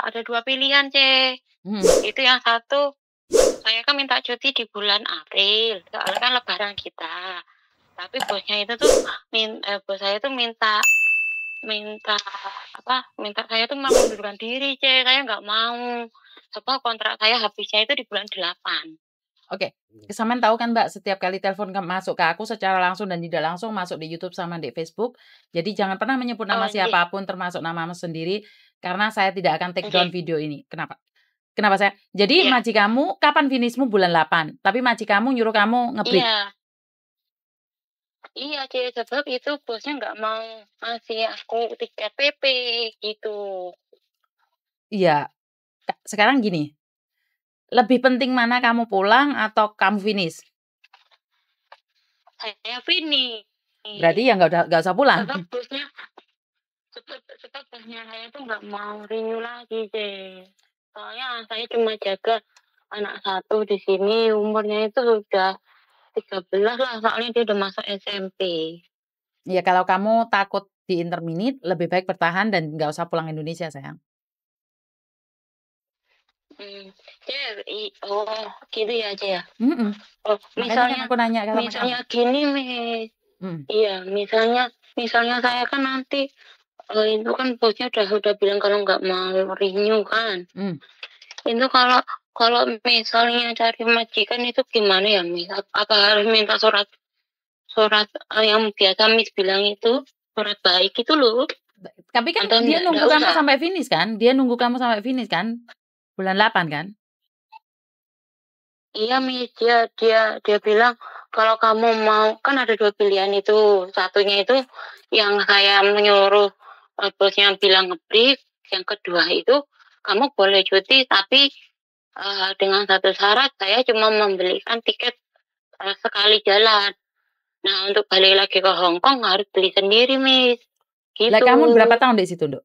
ada 2 pilihan, C. Itu yang satu, saya kan minta cuti di bulan April, soalnya kan lebaran kita. Tapi bosnya itu tuh bos saya tuh minta saya tuh mengundurkan diri, C. Saya nggak mau. Sebab kontrak saya habisnya itu di bulan 8. Oke, sampean tahu kan Mbak, setiap kali telepon masuk ke aku secara langsung dan tidak langsung masuk di YouTube sama di Facebook. Jadi jangan pernah menyebut nama siapapun termasuk namamu sendiri karena saya tidak akan take down video ini. Kenapa? Kenapa saya? Jadi majikanmu kapan finishmu bulan 8, tapi majikanmu nyuruh kamu nge-break. Iya, C, sebab itu bosnya nggak mau ngasih aku tiket PP gitu. Iya. Sekarang gini. Lebih penting mana kamu pulang atau kamu finish? Saya finish. Berarti ya nggak usah pulang. Sebab bosnya saya tuh nggak mau renew lagi, C. Soalnya saya cuma jaga anak satu di sini, umurnya itu sudah 13 lah, soalnya dia udah masuk SMP. Ya kalau kamu takut di interminate, lebih baik bertahan dan nggak usah pulang Indonesia, sayang. Gitu ya, C ya. Misalnya aku nanya misalnya gini, Miss. Iya, misalnya saya kan nanti itu kan bosnya udah bilang kalau nggak mau renew kan. Itu kalau misalnya cari majikan itu gimana ya, Miss? Apa harus minta surat yang biasa Miss bilang itu, surat baik itu loh. Tapi kan dia nunggu kamu sampai finish kan? Dia nunggu kamu sampai finish kan? Bulan 8 kan? Iya, Miss, dia bilang kalau kamu mau, kan ada 2 pilihan itu. Satunya itu yang saya menyuruh bosnya bilang nge-break, yang kedua itu kamu boleh cuti tapi dengan satu syarat, saya cuma membelikan tiket sekali jalan. Nah, untuk balik lagi ke Hong Kong harus beli sendiri, Miss. Gitu. Lah kamu berapa tahun di situ, Dok?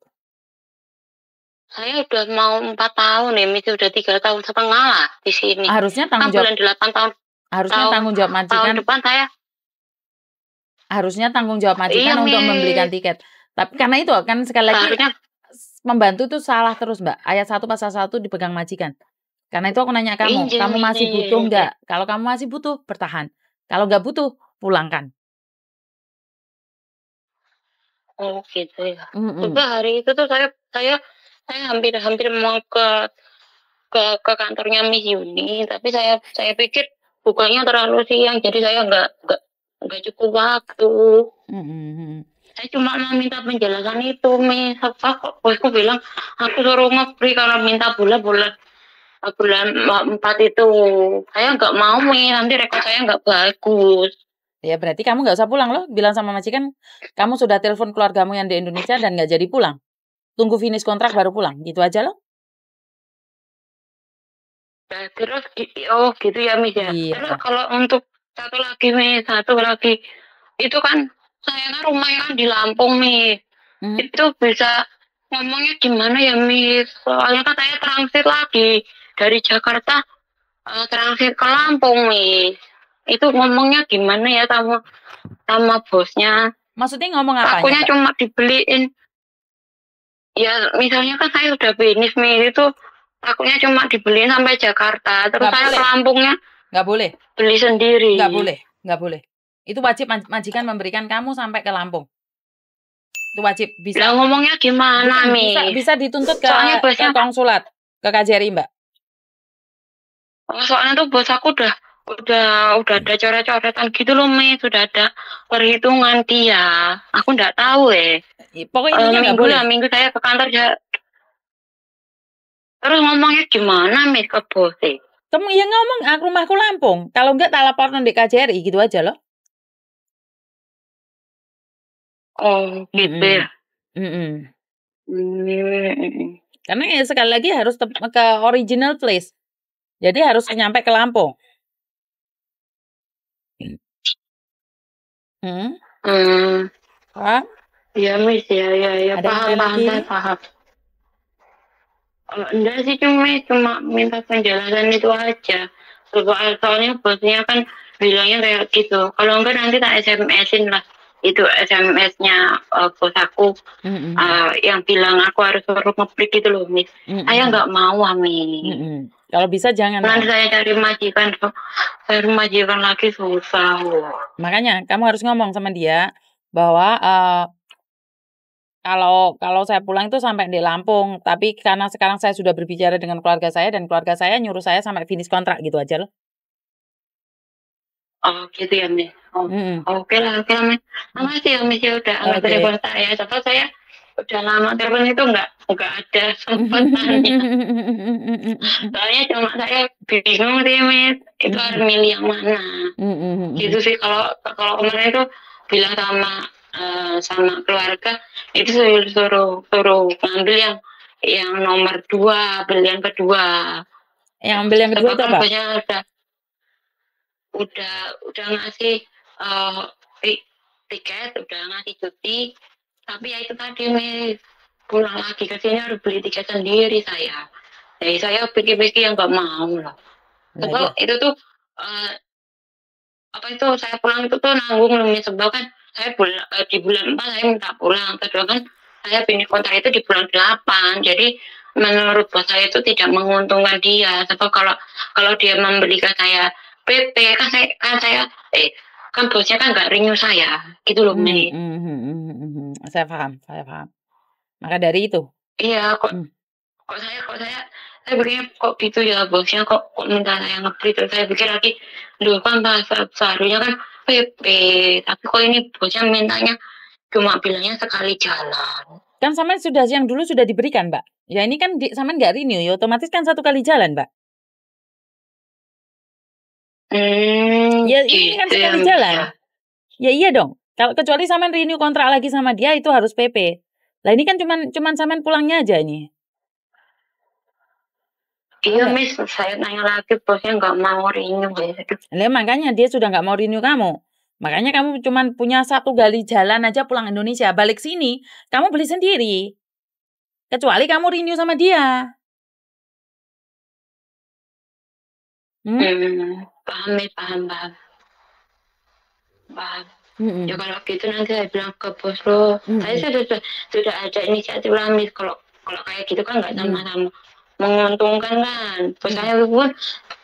Saya udah mau 4 tahun ya, Miss. Udah 3 tahun setengah lah di sini. Harusnya tanggung jawab. Bulan 8 tahun. Harusnya tanggung jawab majikan. Tahun depan saya. Harusnya tanggung jawab majikan untuk membelikan tiket. Tapi karena itu kan sekali lagi membantu itu salah terus, Mbak. Ayat 1 pasal 1 dipegang majikan. Karena itu aku nanya kamu masih butuh nggak? Kalau kamu masih butuh, bertahan. Kalau nggak butuh, pulangkan. Oh gitu ya. Juga hari itu tuh saya hampir mau ke kantornya Miss Yuni, tapi saya pikir bukanya terlalu siang, jadi saya nggak cukup waktu. Saya cuma mau minta penjelasan itu, Miss. Apa kok bosku bilang aku suruh nge-break kalau minta bulan 4 itu. Saya nggak mau, Miss. Nanti rekod saya nggak bagus. Ya berarti kamu nggak usah pulang loh. Bilang sama majikan, kamu sudah telepon keluargamu yang di Indonesia dan nggak jadi pulang. Tunggu finish kontrak baru pulang. Gitu aja loh. Nah, terus gitu ya, Miss ya. Iya. Terus kalau untuk satu lagi itu kan saya kan rumahnya kan di Lampung, Miss. Itu bisa ngomongnya gimana ya, Miss? Soalnya kan saya transit lagi dari Jakarta transit ke Lampung, Miss. Itu ngomongnya gimana ya sama bosnya? Maksudnya ngomong apa? Takutnya cuma dibeliin. Ya, misalnya kan saya udah finish, Miss. Itu takutnya cuma dibeliin sampai Jakarta. Terus saya ke Lampungnya. Nggak boleh. Beli sendiri. Nggak boleh. Itu wajib majikan memberikan kamu sampai ke Lampung. Itu wajib. Bisa. Nah, ngomongnya gimana, Miss? Bisa dituntut ke konsulat, ke KJRI, Mbak. Soalnya tuh bos aku udah ada coret-coretan gitu loh, Miss. Sudah ada perhitungan dia. Aku nggak tahu Pokoknya nggak boleh. Minggu saya ke kantor terus ngomongnya gimana, Miss, ke bos? Kamu ya ngomong, rumahku Lampung. Kalau enggak, tak laporan di KJRI, gitu aja loh. Oh, gitu ya. Karena ya sekali lagi harus ke original place. Jadi harus nyampe ke Lampung. Paham? Iya, Miss, ya. Paham. Enggak sih, cuma minta penjelasan itu aja. Soalnya bosnya kan bilangnya kayak gitu. Kalau enggak nanti tak SMS-in lah. itu SMS-nya bos aku yang bilang aku harus suruh ngeplik gitu loh, Miss. Saya nggak mau, Miss. Kalau bisa jangan. Nanti saya cari majikan lagi susah. Makanya kamu harus ngomong sama dia bahwa kalau saya pulang itu sampai di Lampung, tapi karena sekarang saya sudah berbicara dengan keluarga saya dan keluarga saya nyuruh saya sampai finish kontrak gitu aja loh. Oh gitu ya, Miss. Oke lah, Miss. Makasih ya, Miss, ya udah angkat telepon saya. Soalnya saya udah lama telepon itu nggak ada sempatannya. Soalnya cuma saya bingung sih, Miss. Itu harus milih yang mana. Gitu sih, kalau kemarin itu bilang sama keluarga itu suruh ngambil yang nomor 2, beli yang kedua. Yang ambil yang kedua itu apa? Udah ngasih tiket, udah ngasih cuti, tapi ya itu tadi, Miss, pulang lagi ke sini harus beli tiket sendiri saya. Jadi saya pikir-pikir yang nggak mau lah. Itu tuh saya pulang itu tuh nanggung loh, Miss. Sebab kan saya di bulan 4 saya minta pulang, kedua kan saya finish kontrak itu di bulan 8. Jadi menurut bos saya itu tidak menguntungkan dia. Sebab kalau dia membelikan saya PP kan bosnya kan nggak renew saya gitu loh, Miss. Saya paham. Maka dari itu. Iya, kok saya pikir kok gitu ya, bosnya kok minta saya nge-print. Terus saya pikir lagi, loh kan seharusnya kan PP, tapi kok ini bosnya mintanya cuma bilangnya sekali jalan. Kan Saman yang dulu sudah diberikan, Mbak. Ya ini kan Saman nggak renew, ya otomatis kan 1 kali jalan, Mbak. Ya ini kan sekali jalan. Ya iya dong. Kalau kecuali Saman renew kontrak lagi sama dia itu harus PP. Lah ini kan cuman Saman pulangnya aja ini. Iya, Miss, saya nanya lagi, bosnya nggak mau renew. Lah makanya dia sudah nggak mau renew kamu. Makanya kamu cuman punya 1 kali jalan aja pulang Indonesia. Balik sini, kamu beli sendiri. Kecuali kamu renew sama dia. Paham. Ya kalau gitu nanti saya bilang ke bos lo. Saya sudah ada inisiatif lah, Miss. Kalau kayak gitu kan nggak sama-sama menguntungkan kan. Bos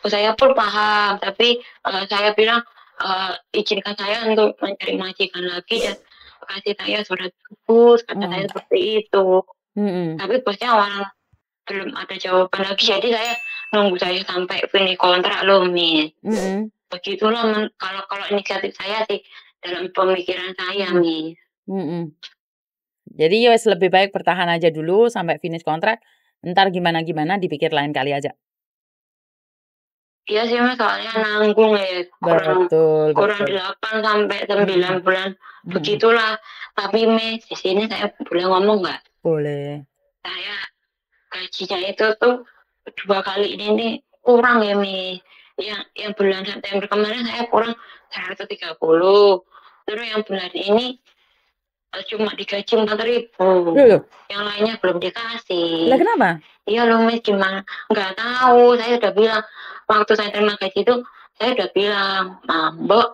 saya pun paham, tapi saya bilang izinkan saya untuk mencari majikan lagi dan kasih saya surat bos, kata saya seperti itu. Tapi bosnya orang belum ada jawaban lagi, jadi saya nunggu saya sampai finish kontrak loh, Miss. Begitulah kalau inisiatif saya sih dalam pemikiran saya, Miss. Jadi wes lebih baik bertahan aja dulu sampai finish kontrak. Ntar gimana dipikir lain kali aja. Iya sih, Mas, soalnya nanggung ya. Kurang 8 sampai 9 bulan. Begitulah. Tapi, Miss, di sini saya boleh ngomong nggak? Boleh. Saya gajinya itu tuh 2 kali ini kurang ya, Miss. Yang bulan September kemarin saya kurang 130. Terus yang bulan ini cuma digaji 4.000. Yang lainnya belum dikasih. Lah kenapa? Iya loh, Miss, gimana? Nggak tahu. Saya udah bilang waktu saya terima gaji itu, saya udah bilang, Mbak,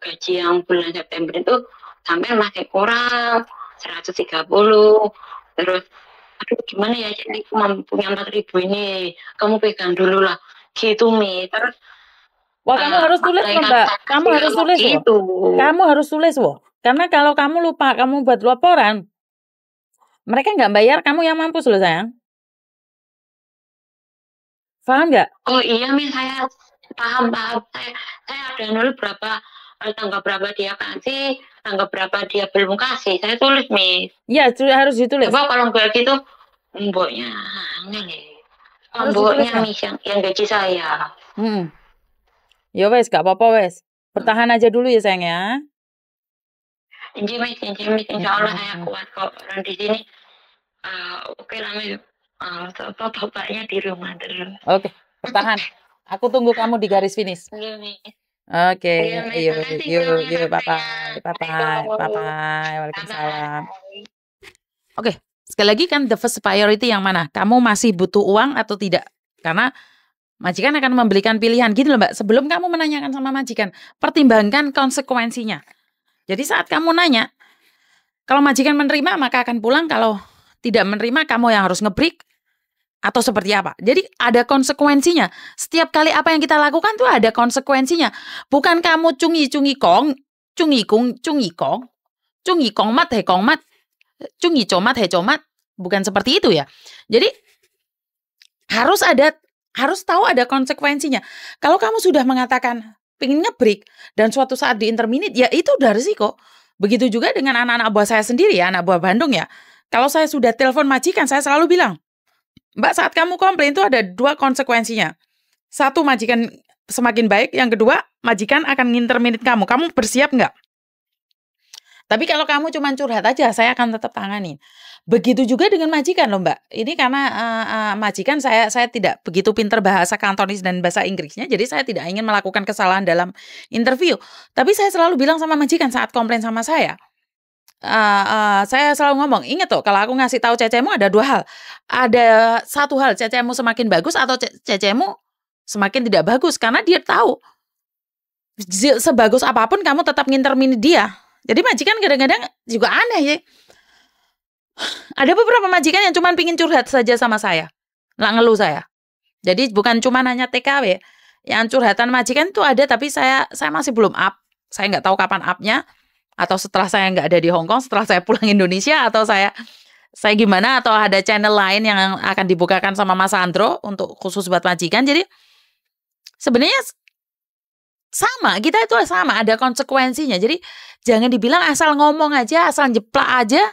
gaji yang bulan September itu sampai masih kurang 130. Terus aduh gimana ya, jadi punya 4.000 ini kamu pegang dulu lah gitu, Miss. Terus wah, kamu harus tulis loh, Mbak. Kamu harus tulis gitu. Kamu harus tulis loh. Karena kalau kamu lupa, kamu buat laporan, mereka nggak bayar, kamu yang mampus loh, sayang. Paham nggak? Oh iya, Miss, saya paham. Saya ada nulis tanggal berapa dia kasih, tanggal berapa dia belum kasih. Saya tulis, Miss. Iya, harus ditulis. Coba kalau nggak gitu, mboknya angin nih. Mboknya, Miss, yang gaji saya. Ya wes, gak apa-apa wes. Bertahan aja dulu ya, sayang ya. Inji, Miss, insya Allah saya kuat kok. Dan di sini, oke lah, Miss. Bapaknya di rumah terus. Oke, bertahan. Aku tunggu kamu di garis finish. Oke, yuk, bye-bye. Waalaikumsalam. Oke, sekali lagi kan the first priority yang mana? Kamu masih butuh uang atau tidak? Karena majikan akan memberikan pilihan. Gini loh, Mbak, sebelum kamu menanyakan sama majikan, pertimbangkan konsekuensinya. Jadi saat kamu nanya, kalau majikan menerima maka akan pulang, kalau tidak menerima kamu yang harus nge-break atau seperti apa. Jadi ada konsekuensinya. Setiap kali apa yang kita lakukan tuh ada konsekuensinya. Bukan kamu cungi kong, cungi kong mat he kong mat, cungi comat he comat. Bukan seperti itu ya. Jadi harus tahu ada konsekuensinya. Kalau kamu sudah mengatakan pengen nge-break dan suatu saat di interminute, ya itu udah resiko. Begitu juga dengan anak-anak buah saya sendiri ya, anak buah Bandung ya. Kalau saya sudah telepon majikan, saya selalu bilang, Mbak, saat kamu komplain itu ada 2 konsekuensinya. 1, majikan semakin baik. Yang kedua, majikan akan nginterminate kamu. Kamu bersiap nggak? Tapi kalau kamu cuma curhat aja, saya akan tetap tangani. Begitu juga dengan majikan loh Mbak. Ini karena majikan saya tidak begitu pinter bahasa Kantonis dan bahasa Inggrisnya. Jadi saya tidak ingin melakukan kesalahan dalam interview. Tapi saya selalu bilang sama majikan saat komplain sama saya. Saya selalu ngomong, ingat tuh kalau aku ngasih tahu cecemu ada 2 hal. Ada 1 hal, cecemu semakin bagus atau cecemu semakin tidak bagus. Karena dia tahu sebagus apapun kamu tetap nginterminate dia. Jadi majikan kadang-kadang juga aneh ya. Ada beberapa majikan yang cuma pingin curhat saja sama saya, nggak ngeluh saya. Jadi bukan cuma hanya TKW. Yang curhatan majikan itu ada, tapi saya masih belum up. Saya nggak tahu kapan upnya. Atau setelah saya nggak ada di Hong Kong, setelah saya pulang Indonesia, atau saya gimana, atau ada channel lain yang akan dibukakan sama Mas Andro untuk khusus buat majikan. Jadi sebenarnya sama, kita itu sama, ada konsekuensinya. Jadi jangan dibilang asal ngomong aja, asal jeplak aja,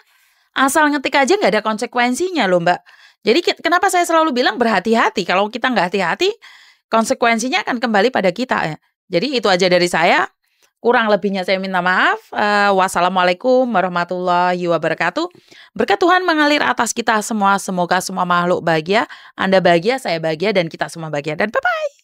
asal ngetik aja nggak ada konsekuensinya loh Mbak. Jadi kenapa saya selalu bilang berhati-hati. Kalau kita nggak hati-hati, konsekuensinya akan kembali pada kita ya. Jadi itu aja dari saya. Kurang lebihnya saya minta maaf. Wassalamualaikum warahmatullahi wabarakatuh. Berkat Tuhan mengalir atas kita semua. Semoga semua makhluk bahagia. Anda bahagia, saya bahagia, dan kita semua bahagia. Dan bye-bye.